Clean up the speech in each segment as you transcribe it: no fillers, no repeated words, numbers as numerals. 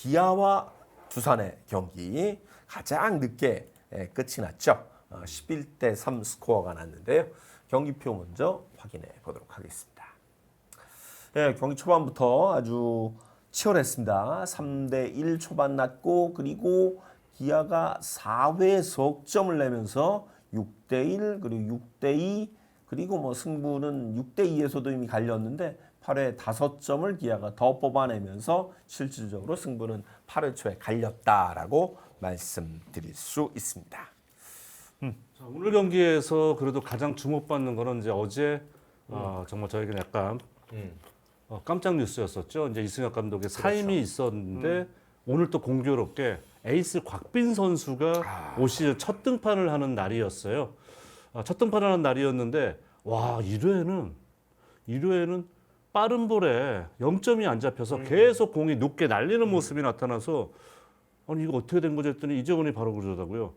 기아와 두산의 경기 가장 늦게 끝이 났죠. 11대 3 스코어가 났는데요. 경기표 먼저 확인해 보도록 하겠습니다. 네, 경기 초반부터 아주 치열했습니다. 3대 1 초반 났고 그리고 기아가 4회 석점을 내면서 6대 1 그리고 6대 2 그리고 뭐 승부는 6대 2에서도 이미 갈렸는데 8회 5점을 기아가 더 뽑아내면서 실질적으로 승부는 8회 초에 갈렸다라고 말씀드릴 수 있습니다. 자, 오늘 경기에서 그래도 가장 주목받는 거는 이제 어제 정말 저에게는 약간 깜짝 뉴스였었죠. 이제 이승엽 감독의 사임이 있었는데 오늘 또 공교롭게 에이스 곽빈 선수가 올 시즌 첫 등판을 하는 날이었어요. 첫 등판을 하는 날이었는데 와 1회에는 빠른 볼에 0점이 안 잡혀서 계속 공이 높게 날리는 모습이 나타나서 아니 이거 어떻게 된 거지 했더니 이재곤이 바로 그러더라고요.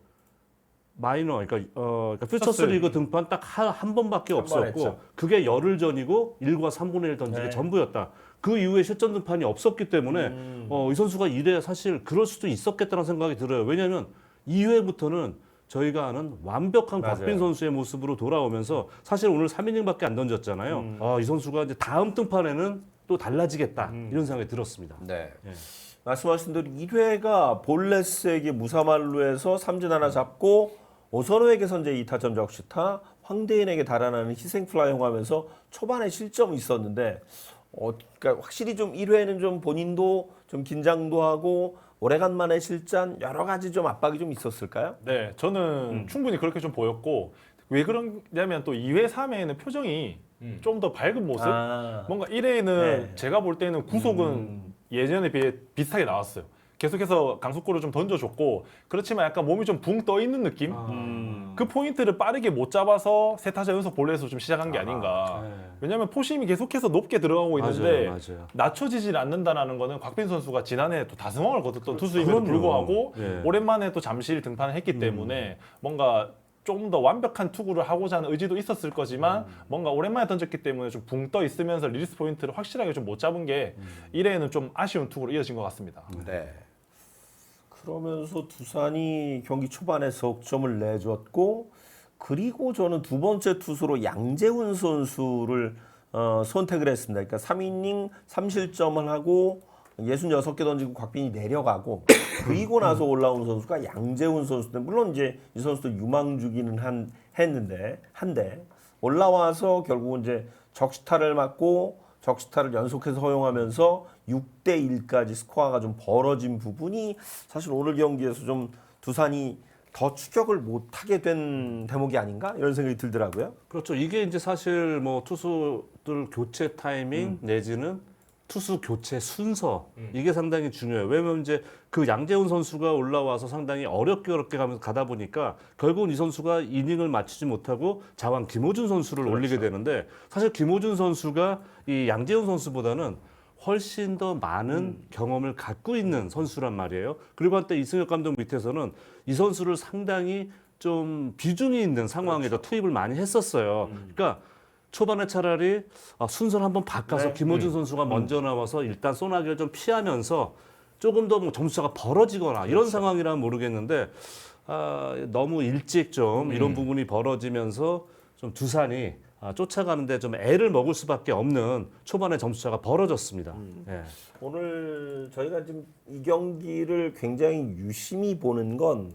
마이너, 그러니까 퓨처스 리그 등판 딱 한 번밖에 없었고 그게 열흘 전이고 1과 3분의 1 던지기 전부였다. 그 이후에 실전 등판이 없었기 때문에 이 선수가 이래 사실 그럴 수도 있었겠다는 생각이 들어요. 왜냐하면 2회부터는 저희가 아는 완벽한 곽빈 선수의 모습으로 돌아오면서 사실 오늘 3이닝밖에 안 던졌잖아요. 이 선수가 이제 다음 등판에는 또 달라지겠다 이런 생각이 들었습니다. 네. 말씀하신 대로 1회가 볼레스에게 무사말루에서 삼진 하나 잡고 오선호에게 선제 2타점 적시타, 황대인에게 달아나는 희생 플라이 홍하면서 초반에 실점이 있었는데 그러니까 확실히 좀 1회는 좀 본인도 좀 긴장도 하고 오래간만에 실전 여러 가지 좀 압박이 좀 있었을까요? 네, 저는 충분히 그렇게 좀 보였고 왜 그러냐면 또 2회, 3회에는 표정이 좀 더 밝은 모습? 뭔가 1회에는 제가 볼 때는 구속은 예전에 비해 비슷하게 나왔어요. 계속해서 강속구를 좀 던져줬고 그렇지만 약간 몸이 좀 붕 떠 있는 느낌? 그 포인트를 빠르게 못 잡아서 세 타자 연속 볼넷에서 좀 시작한 게 아닌가. 왜냐하면 포심이 계속해서 높게 들어가고 있는데 맞아요. 낮춰지질 않는다는 거는 곽빈 선수가 지난해 또 다승왕을 거뒀던 투수임에도 불구하고 오랜만에 또 잠실 등판을 했기 때문에 뭔가 좀 더 완벽한 투구를 하고자 하는 의지도 있었을 거지만 뭔가 오랜만에 던졌기 때문에 좀 붕 떠 있으면서 리리스 포인트를 확실하게 좀 못 잡은 게 1회에는 좀 아쉬운 투구로 이어진 것 같습니다. 네. 그러면서 두산이 경기 초반에 석점을 내줬고 그리고 저는 두 번째 투수로 양재훈 선수를 선택을 했습니다. 그러니까 3이닝 3실점을 하고 66개 던지고 곽빈이 내려가고 그리고 나서 올라온 선수가 양재훈 선수인데 물론 이제 이 선수도 유망주기는 했는데 한데 올라와서 결국은 이제 적시타를 맞고 적시타를 연속해서 허용하면서 6대 1까지 스코어가 좀 벌어진 부분이 사실 오늘 경기에서 좀 두산이 더 추격을 못하게 된 대목이 아닌가 이런 생각이 들더라고요. 그렇죠. 이게 이제 사실 뭐 투수들 교체 타이밍 내지는 투수 교체 순서 이게 상당히 중요해요. 왜냐면 이제 그 양재훈 선수가 올라와서 상당히 어렵게 가면서 가다 보니까 결국은 이 선수가 이닝을 맞추지 못하고 자완 김호준 선수를 올리게 되는데 사실 김호준 선수가 이 양재훈 선수보다는 훨씬 더 많은 경험을 갖고 있는 선수란 말이에요. 그리고 한때 이승엽 감독 밑에서는 이 선수를 상당히 좀 비중이 있는 상황에서 투입을 많이 했었어요. 그러니까 초반에 차라리 순서를 한번 바꿔서 김호준 선수가 먼저 나와서 일단 소나기를 좀 피하면서 조금 더 뭐 점수차가 벌어지거나 이런 상황이라면 모르겠는데 너무 일찍 좀 이런 부분이 벌어지면서 좀 두산이 쫓아가는데 좀 애를 먹을 수밖에 없는 초반에 점수차가 벌어졌습니다. 예. 오늘 저희가 지금 이 경기를 굉장히 유심히 보는 건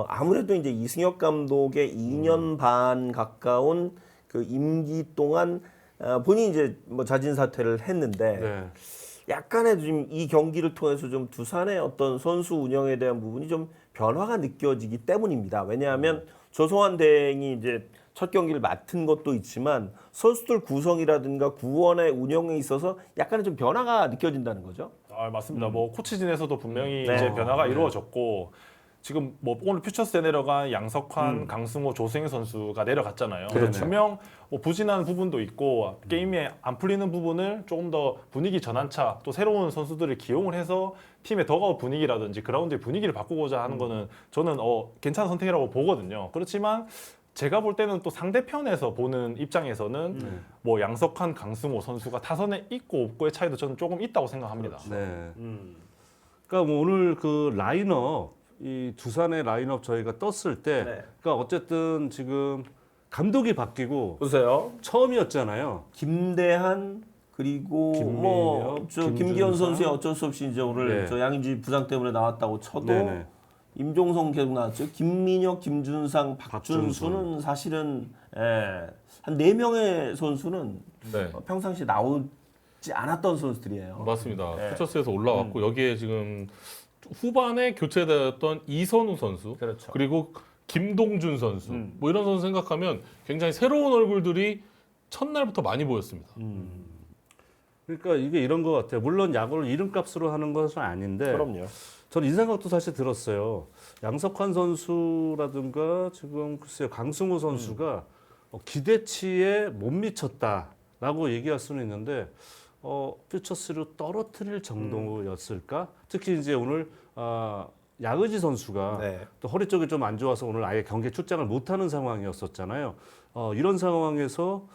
아무래도 이제 이승엽 감독의 2년 반 가까운 그 임기 동안 본인이 이제 뭐 자진 사퇴를 했는데 약간의 지금 이 경기를 통해서 좀 두산의 어떤 선수 운영에 대한 부분이 좀 변화가 느껴지기 때문입니다. 왜냐하면 조성환 대행이 이제 첫 경기를 맡은 것도 있지만 선수들 구성이라든가 구원의 운영에 있어서 약간의 좀 변화가 느껴진다는 거죠. 맞습니다. 뭐 코치진에서도 분명히 이제 변화가 이루어졌고 지금 뭐 오늘 퓨처스에 내려간 양석환, 강승호, 조승희 선수가 내려갔잖아요. 분명 뭐 부진한 부분도 있고 게임에 안 풀리는 부분을 조금 더 분위기 전환차 또 새로운 선수들을 기용을 해서 팀의 더가웃 분위기라든지 그라운드의 분위기를 바꾸고자 하는 거는 저는 괜찮은 선택이라고 보거든요. 그렇지만 제가 볼 때는 또 상대편에서 보는 입장에서는 뭐 양석환, 강승호 선수가 타선에 있고 없고의 차이도 저는 조금 있다고 생각합니다. 네. 그러니까 뭐 오늘 그 라인업 이 두산의 라인업 저희가 떴을 때, 네. 그러니까 어쨌든 지금 감독이 바뀌고 보세요. 처음이었잖아요. 김대한 그리고 김민혁, 김기현 김준상. 선수의 어쩔 수 없이 이제 오늘 네. 저 양의지 부상 때문에 나왔다고 쳐도 네네. 임종성 계속 나왔죠. 김민혁, 김준상, 박준수. 박준수는 사실은 한 4명의 선수는 네. 평상시 나오지 않았던 선수들이에요. 맞습니다. 네. 퓨처스에서 올라왔고 여기에 지금 후반에 교체되었던 이선우 선수 그렇죠. 그리고 김동준 선수 뭐 이런 선수 생각하면 굉장히 새로운 얼굴들이 첫날부터 많이 보였습니다. 그러니까 이게 이런 것 같아요. 물론 야구를 이름값으로 하는 것은 아닌데, 그럼요. 저는 이 생각도 사실 들었어요. 양석환 선수라든가 지금 글쎄요 강승호 선수가 기대치에 못 미쳤다라고 얘기할 수는 있는데 퓨처스로 떨어뜨릴 정도였을까? 특히 이제 오늘 야의지 선수가 네. 또 허리 쪽이 좀 안 좋아서 오늘 아예 경기에 출장을 못하는 상황이었었잖아요. 이런 상황에서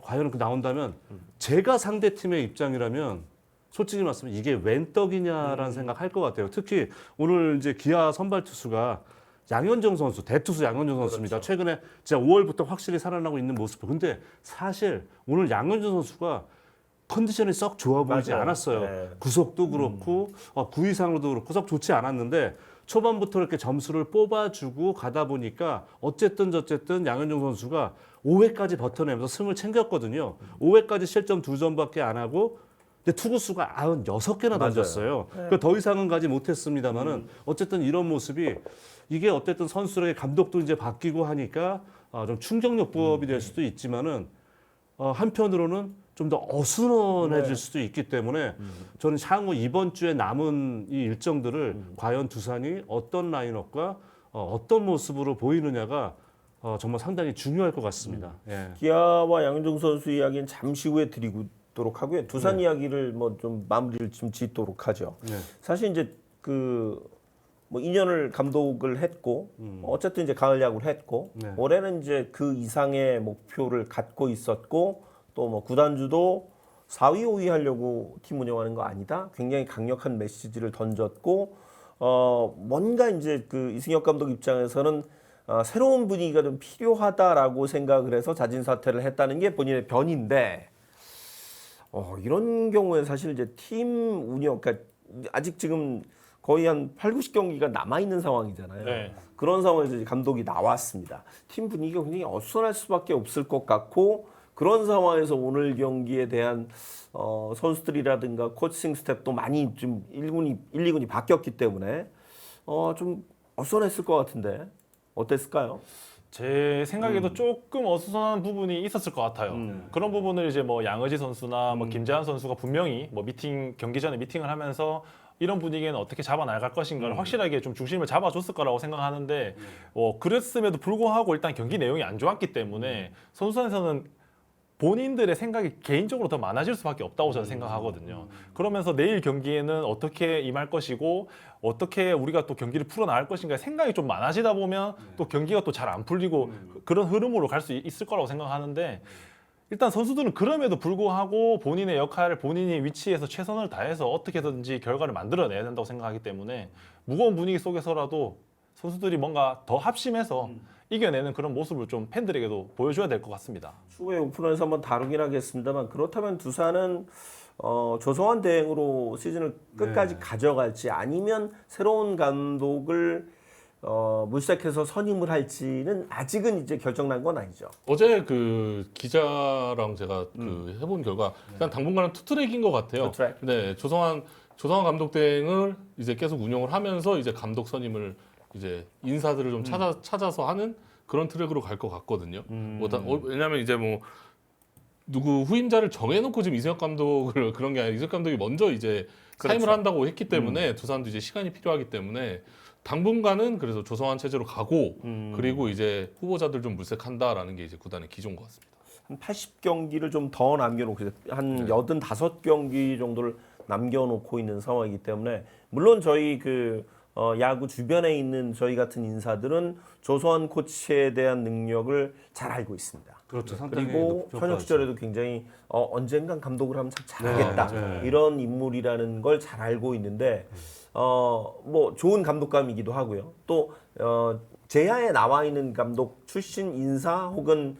과연 그 나온다면 제가 상대 팀의 입장이라면 솔직히 말씀면 이게 웬 떡이냐라는 생각할 것 같아요. 특히 오늘 이제 기아 선발 투수가 양현종 선수, 대투수 양현종 선수입니다. 최근에 진짜 5월부터 확실히 살아나고 있는 모습. 근데 사실 오늘 양현종 선수가 컨디션이 썩 좋아 보이지 맞아요. 않았어요. 네. 구속도 그렇고 구위상으로도 그렇고 썩 좋지 않았는데 초반부터 이렇게 점수를 뽑아주고 가다 보니까 어쨌든 양현종 선수가 5회까지 버텨내면서 승을 챙겼거든요. 5회까지 실점 2점밖에 안 하고 근데 투구수가 96개나 던졌어요. 그러니까 더 이상은 가지 못했습니다만은 어쨌든 이런 모습이 이게 어쨌든 선수들의 감독도 이제 바뀌고 하니까 좀 충격요법이 될 수도 있지만은 한편으로는 좀 더 어수선해질 수도 있기 때문에 저는 향후 이번 주에 남은 이 일정들을 과연 두산이 어떤 라인업과 어떤 모습으로 보이느냐가 정말 상당히 중요할 것 같습니다. 예. 기아와 양현종 선수 이야기는 잠시 후에 드리도록 하고요. 두산 이야기를 뭐 좀 마무리를 좀 짓도록 하죠. 네. 사실 이제 뭐 2년을 감독을 했고 어쨌든 이제 가을 야구를 했고 네. 올해는 이제 그 이상의 목표를 갖고 있었고 또 뭐 구단주도 4위, 5위 하려고 팀 운영하는 거 아니다. 굉장히 강력한 메시지를 던졌고 뭔가 이제 그 이승엽 감독 입장에서는 새로운 분위기가 좀 필요하다라고 생각을 해서 자진 사퇴를 했다는 게 본인의 변인데 이런 경우에 사실 이제 팀 운영, 그러니까 아직 지금 거의 한 8, 90경기가 남아있는 상황이잖아요. 네. 그런 상황에서 이제 감독이 나왔습니다. 팀 분위기가 굉장히 어수선할 수밖에 없을 것 같고 그런 상황에서 오늘 경기에 대한 선수들이라든가 코칭 스텝도 많이 좀 1, 2군이 바뀌었기 때문에 좀 어수선했을 것 같은데 어땠을까요? 제 생각에도 조금 어수선한 부분이 있었을 것 같아요. 그런 부분을 이제 뭐 양의지 선수나 뭐 김재환 선수가 분명히 뭐 경기 전에 미팅을 하면서 이런 분위기는 어떻게 잡아 나갈 것인가를 확실하게 좀 중심을 잡아줬을 거라고 생각하는데 그랬음에도 불구하고 일단 경기 내용이 안 좋았기 때문에 선수단에서는 본인들의 생각이 개인적으로 더 많아질 수밖에 없다고 저는 생각하거든요. 그러면서 내일 경기에는 어떻게 임할 것이고 어떻게 우리가 또 경기를 풀어나갈 것인가 생각이 좀 많아지다 보면 또 경기가 또 잘 안 풀리고 그런 흐름으로 갈 수 있을 거라고 생각하는데 일단 선수들은 그럼에도 불구하고 본인의 역할을 본인이 위치에서 최선을 다해서 어떻게든지 결과를 만들어내야 된다고 생각하기 때문에 무거운 분위기 속에서라도 선수들이 뭔가 더 합심해서 이겨내는 그런 모습을 좀 팬들에게도 보여줘야 될 것 같습니다. 추후에 오픈에서 한번 다루긴 하겠습니다만 그렇다면 두산은 조성환 대행으로 시즌을 끝까지 가져갈지 아니면 새로운 감독을 물색해서 선임을 할지는 아직은 이제 결정난 건 아니죠. 어제 그 기자랑 제가 그 해본 결과 일단 당분간은 투트랙인 것 같아요. 투트랙. 네, 조성환 감독 대행을 이제 계속 운영을 하면서 이제 감독 선임을 이제 인사들을 좀 찾아서 하는 그런 트랙으로 갈 것 같거든요. 왜냐하면 이제 뭐 누구 후임자를 정해놓고 지금 이승엽 감독을 그런 게 아니라 이승엽 감독이 먼저 이제 사임을 한다고 했기 때문에 두산도 이제 시간이 필요하기 때문에 당분간은 그래서 조성환 체제로 가고 그리고 이제 후보자들 좀 물색한다라는 게 이제 구단의 기조인 것 같습니다. 한 80경기를 좀 더 남겨놓고 한 85경기 정도를 남겨놓고 있는 상황이기 때문에 물론 저희 야구 주변에 있는 저희 같은 인사들은 조성환 코치에 대한 능력을 잘 알고 있습니다. 그렇죠. 상당히 그리고 높은 현역 시절에도 굉장히 언젠간 감독을 하면 참 잘하겠다 네. 이런 인물이라는 걸 잘 알고 있는데 뭐 좋은 감독감이기도 하고요. 또 제야에 나와 있는 감독 출신 인사 혹은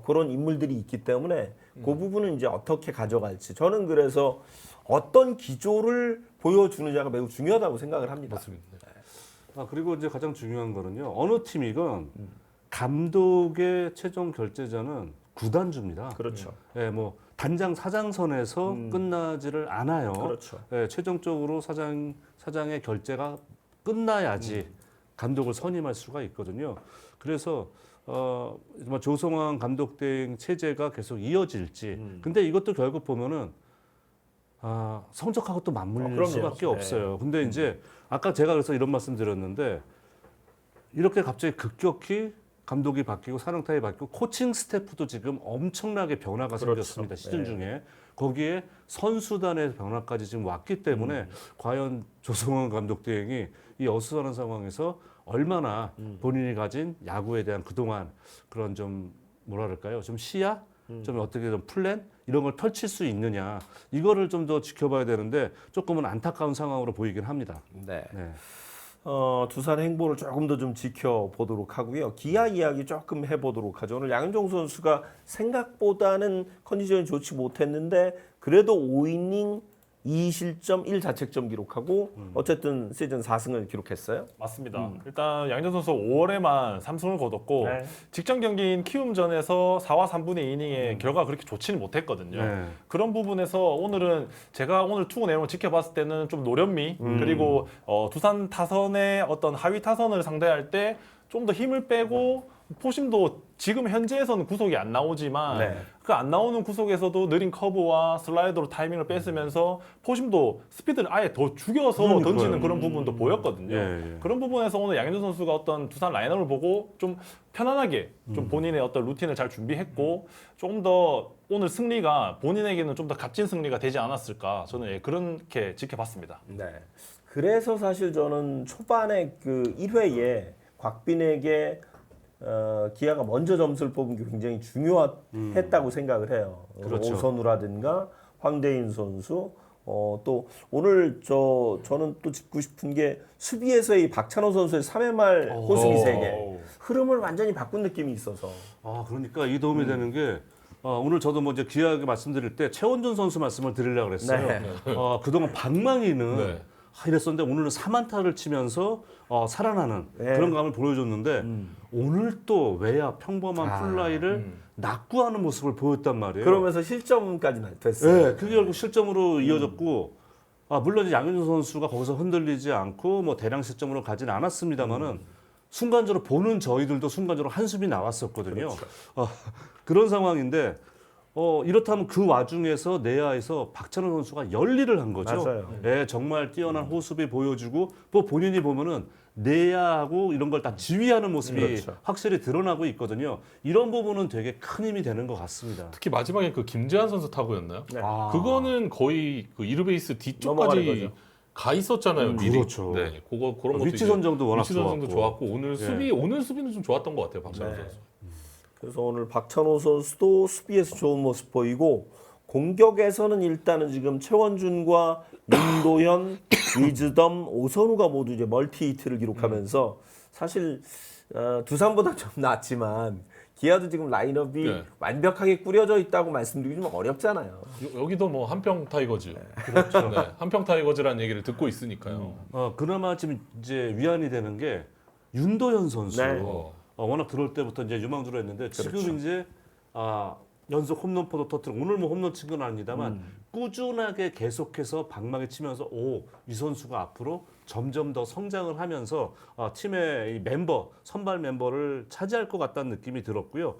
그런 인물들이 있기 때문에 그 부분은 이제 어떻게 가져갈지 저는 그래서 어떤 기조를 보여주느냐가 매우 중요하다고 생각을 합니다. 맞습니다. 그리고 이제 가장 중요한 거는요. 어느 팀이건 감독의 최종 결재자는 구단주입니다. 그렇죠. 예, 뭐 단장 사장선에서 끝나지를 않아요. 그렇죠. 예, 최종적으로 사장의 결재가 끝나야지 감독을 선임할 수가 있거든요. 그래서 정말 조성환 감독 대행 체제가 계속 이어질지. 근데 이것도 결국 보면은 성적하고 또 맞물릴 그럼요. 수밖에 네. 없어요. 근데 이제 아까 제가 그래서 이런 말씀 드렸는데 이렇게 갑자기 급격히 감독이 바뀌고 사령탑이 바뀌고 코칭 스태프도 지금 엄청나게 변화가 그렇죠. 생겼습니다. 시즌 네. 중에. 거기에 선수단의 변화까지 지금 왔기 때문에 과연 조성환 감독 대행이 이 어수선한 상황에서 얼마나 본인이 가진 야구에 대한 그동안 그런 좀 뭐랄까요? 좀 시야? 좀 어떻게 좀 플랜? 이런 걸 펼칠 수 있느냐. 이거를 좀 더 지켜봐야 되는데 조금은 안타까운 상황으로 보이긴 합니다. 네. 네. 두산의 행보를 조금 더 좀 지켜보도록 하고요. 기아 이야기 조금 해보도록 하죠. 오늘 양현종 선수가 생각보다는 컨디션이 좋지 못했는데 그래도 5이닝 2실점 1자책점 기록하고 어쨌든 시즌 4승을 기록했어요. 맞습니다. 일단 양현종 선수 5월에만 3승을 거뒀고 네. 직전 경기인 키움전에서 4와 3분의 2이닝의 결과가 그렇게 좋지는 못했거든요. 네. 그런 부분에서 오늘은 제가 오늘 투구 내용을 지켜봤을 때는 좀 노련미 그리고 두산 타선의 어떤 하위 타선을 상대할 때 좀 더 힘을 빼고 포심도 지금 현재에서는 구속이 안 나오지만 네. 그 안 나오는 구속에서도 느린 커브와 슬라이더로 타이밍을 뺏으면서 포심도 스피드를 아예 더 죽여서 그러니까요. 던지는 그런 부분도 보였거든요. 예. 그런 부분에서 오늘 양현종 선수가 어떤 두산 라인업을 보고 좀 편안하게 좀 본인의 어떤 루틴을 잘 준비했고 조금 더 오늘 승리가 본인에게는 좀 더 값진 승리가 되지 않았을까 저는 그렇게 지켜봤습니다. 네. 그래서 사실 저는 초반에 그 1회에 곽빈에게 기아가 먼저 점수를 뽑은 게 굉장히 중요했다고 생각을 해요. 그렇죠. 오선우라든가 황대인 선수 또 오늘 저는 또 짚고 싶은 게 수비에서의 박찬호 선수의 3회 말 호수비 3개 흐름을 완전히 바꾼 느낌이 있어서 그러니까 이 도움이 되는 게 오늘 저도 뭐 이제 귀하게 말씀드릴 때 최원준 선수 말씀을 드리려고 그랬어요. 네. 그동안 방망이는 네. 이랬었는데 오늘은 4만타를 치면서 살아나는 네. 그런 감을 보여줬는데 오늘 또 외야 평범한 플라이를 낙구하는 모습을 보였단 말이에요. 그러면서 실점까지 됐어요. 네, 그게 결국 실점으로 이어졌고 물론 이제 양현종 선수가 거기서 흔들리지 않고 뭐 대량 실점으로 가지는 않았습니다만은 순간적으로 보는 저희들도 순간적으로 한숨이 나왔었거든요. 그런 상황인데 이렇다면 그 와중에서 내야에서 박찬호 선수가 열일을 한 거죠. 맞아요. 예, 정말 뛰어난 호수비 보여주고 또 본인이 보면은 내야하고 이런 걸 다 지휘하는 모습이 그렇죠. 확실히 드러나고 있거든요. 이런 부분은 되게 큰 힘이 되는 것 같습니다. 특히 마지막에 그 김재환 선수 타구였나요? 네. 그거는 거의 그 이르베이스 넘어가는 뒤쪽까지 거죠. 가 있었잖아요. 미리. 그렇죠. 네, 그런 것도 위치 이제 선정도 워낙 위치 선정도 좋았고. 좋았고 오늘 예. 오늘 수비는 좀 좋았던 것 같아요, 박찬호 네. 선수. 그래서 오늘 박찬호 선수도 수비에서 좋은 모습 보이고 공격에서는 일단은 지금 최원준과 윤도현, 위즈덤, 오선우가 모두 이제 멀티 히트를 기록하면서 사실 두산보다 좀 낫지만 기아도 지금 라인업이 네. 완벽하게 꾸려져 있다고 말씀드리기 좀 어렵잖아요. 여기도 뭐 한평 타이거즈, 그렇죠. 네, 한평 타이거즈라는 얘기를 듣고 있으니까요. 그나마 지금 이제 위안이 되는 게 윤도현 선수. 네. 워낙 들어올 때부터 이제 유망주로 했는데 지금 이제 연속 홈런포도 터뜨리고 오늘 뭐 홈런 친 건 아닙니다만 꾸준하게 계속해서 방망이 치면서 이 선수가 앞으로 점점 더 성장을 하면서 팀의 이 멤버 선발 멤버를 차지할 것 같다는 느낌이 들었고요.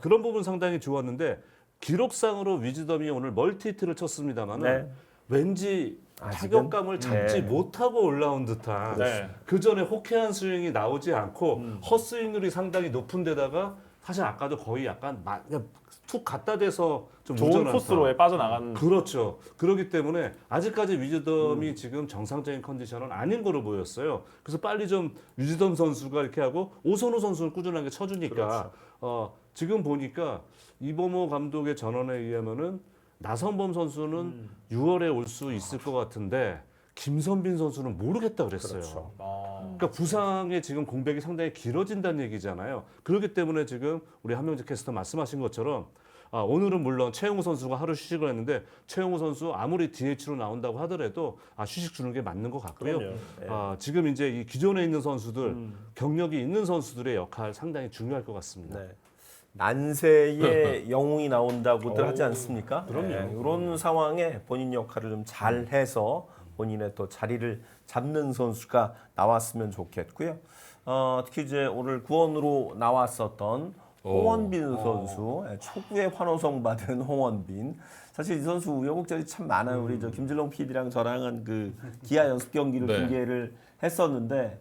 그런 부분 상당히 좋았는데 기록상으로 위즈덤이 오늘 멀티히트를 쳤습니다만은 네. 왠지 아직은? 타격감을 잡지 네. 못하고 올라온 듯한 네. 그 전에 호쾌한 스윙이 나오지 않고 헛스윙률이 상당히 높은 데다가 사실 아까도 거의 약간 그냥 툭 갖다 대서 좀 좋은 우전한 코스로 빠져나간 그렇죠. 그렇기 때문에 아직까지 위즈덤이 지금 정상적인 컨디션은 아닌 거로 보였어요. 그래서 빨리 좀 위즈덤 선수가 이렇게 하고 오선우 선수는 꾸준하게 쳐주니까 지금 보니까 이범호 감독의 전언에 의하면은 나성범 선수는 6월에 올 수 있을 것 같은데 김선빈 선수는 모르겠다 그랬어요. 그렇죠. 그러니까 부상의 지금 공백이 상당히 길어진다는 얘기잖아요. 그렇기 때문에 지금 우리 한명재 캐스터 말씀하신 것처럼 오늘은 물론 최용우 선수가 하루 휴식을 했는데 최용우 선수 아무리 DH로 나온다고 하더라도 휴식 주는 게 맞는 것 같고요. 그럼요. 예. 지금 이제 이 기존에 있는 선수들 경력이 있는 선수들의 역할 상당히 중요할 것 같습니다. 네. 난세의 영웅이 나온다고들 하지 않습니까? 그럼요. 이런 상황에 본인 역할을 좀 잘해서 본인의 또 자리를 잡는 선수가 나왔으면 좋겠고요. 특히 이제 오늘 구원으로 나왔었던 홍원빈 선수, 초구에 환호성 받은 홍원빈. 사실 이 선수 우여곡절이 참 많아요. 우리 저 김진롱 PD랑 저랑은 그 기아 연습 경기를 네. 중계를 했었는데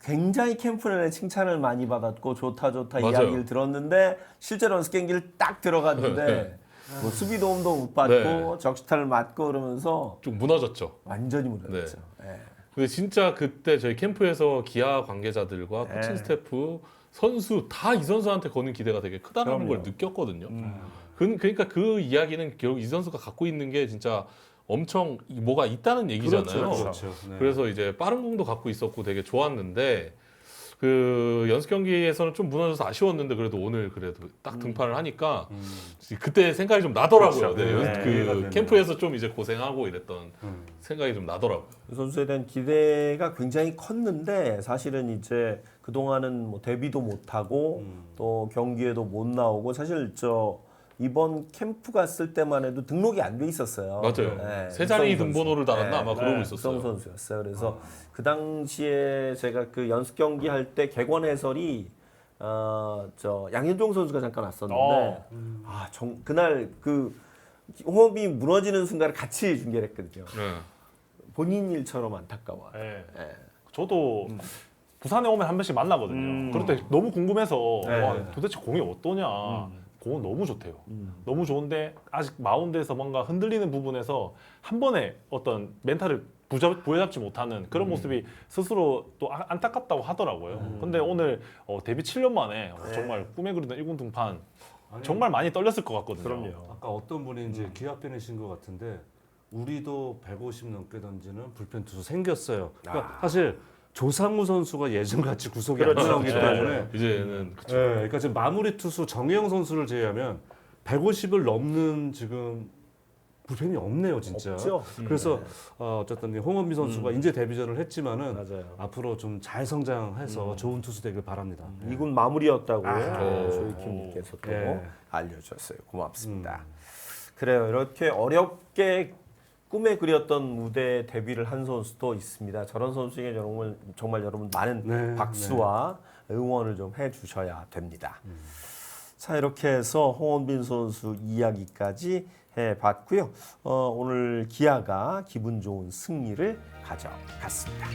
굉장히 캠프 내내 칭찬을 많이 받았고 좋다 맞아요. 이야기를 들었는데 실제로 연습 경기를 딱 들어갔는데 뭐 수비 도움도 못 받고 네. 적시타를 맞고 그러면서 좀 무너졌죠. 완전히 무너졌죠. 예. 근데 진짜 그때 저희 캠프에서 기아 관계자들과 코칭 네. 스태프, 선수 다 이 선수한테 거는 기대가 되게 크다는 그럼요. 걸 느꼈거든요. 그러니까 그 이야기는 결국 이 선수가 갖고 있는 게 진짜 엄청 뭐가 있다는 얘기잖아요. 그렇죠. 네. 그래서 이제 빠른 공도 갖고 있었고 되게 좋았는데 그 연습 경기에서는 좀 무너져서 아쉬웠는데 그래도 오늘 그래도 딱 등판을 하니까 그때 생각이 좀 나더라고요. 그렇죠. 네, 네, 그 이해가 됩니다. 캠프에서 좀 이제 고생하고 이랬던 생각이 좀 나더라고요. 이 선수에 대한 기대가 굉장히 컸는데 사실은 이제 그 동안은 뭐 데뷔도 못 하고 또 경기에도 못 나오고 사실 저 이번 캠프 갔을 때만 해도 등록이 안 돼 있었어요. 맞아요. 네, 세 자리 육성 선수. 등번호를 달았나 네, 아마 그러고 육성 있었어요. 선수였어요. 그래서 그 당시에 제가 그 연습 경기 할 때 객원 해설이 저 양현종 선수가 잠깐 왔었는데 그날 그 호흡이 무너지는 순간을 같이 중계를 했거든요. 네. 본인 일처럼 안타까워. 예. 예. 저도 부산에 오면 한 번씩 만나거든요. 그럴 때 너무 궁금해서 네. 와, 도대체 공이 어떠냐. 공은 너무 좋대요. 너무 좋은데 아직 마운드에서 뭔가 흔들리는 부분에서 한 번에 어떤 멘탈을 부여잡지 못하는 그런 모습이 스스로 또 안타깝다고 하더라고요. 근데 오늘 데뷔 7년 만에 정말 꿈에 그리던 1군 등판 정말 많이 떨렸을 것 같거든요. 그럼요. 아까 어떤 분이 이제 기아 팬이신 것 같은데 우리도 150 넘게 던지는 불펜 투수 생겼어요. 그러니까 사실 조상우 선수가 예전같이 구속이 안 나오기 때문에 이제는 네, 그러니까 지금 마무리 투수 정혜영 선수를 제외하면 150을 넘는 지금 불펜이 없네요, 진짜. 없죠. 그래서 어쨌든 홍원빈 선수가 이제 데뷔전을 했지만은 맞아요. 앞으로 좀 잘 성장해서 좋은 투수 되길 바랍니다. 이군 마무리였다고 아. 조이킴님께서 또 네. 알려주셨어요. 고맙습니다. 그래요. 이렇게 어렵게 꿈에 그렸던 무대 데뷔를 한 선수도 있습니다. 저런 선수에게 정말 여러분 많은 네, 박수와 응원을 좀 해주셔야 됩니다. 자, 이렇게 해서 홍원빈 선수 이야기까지 해봤고요. 오늘 기아가 기분 좋은 승리를 가져갔습니다.